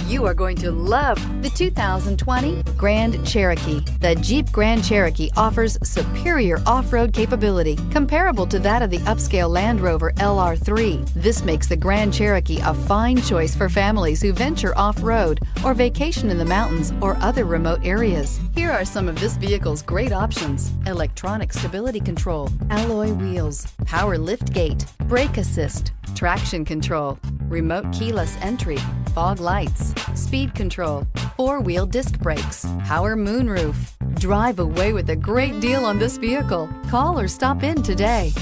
You are going to love the 2020 Grand Cherokee. The Jeep Grand Cherokee offers superior off-road capability comparable to that of the upscale Land Rover LR3. This makes the Grand Cherokee a fine choice for families who venture off-road or vacation in the mountains or other remote areas. Here are some of this vehicle's great options: electronic stability control, alloy wheels, power liftgate, brake assist, traction control, remote keyless entry, fog lights, speed control, four-wheel disc brakes, power moonroof. Drive away with a great deal on this vehicle. Call or stop in today.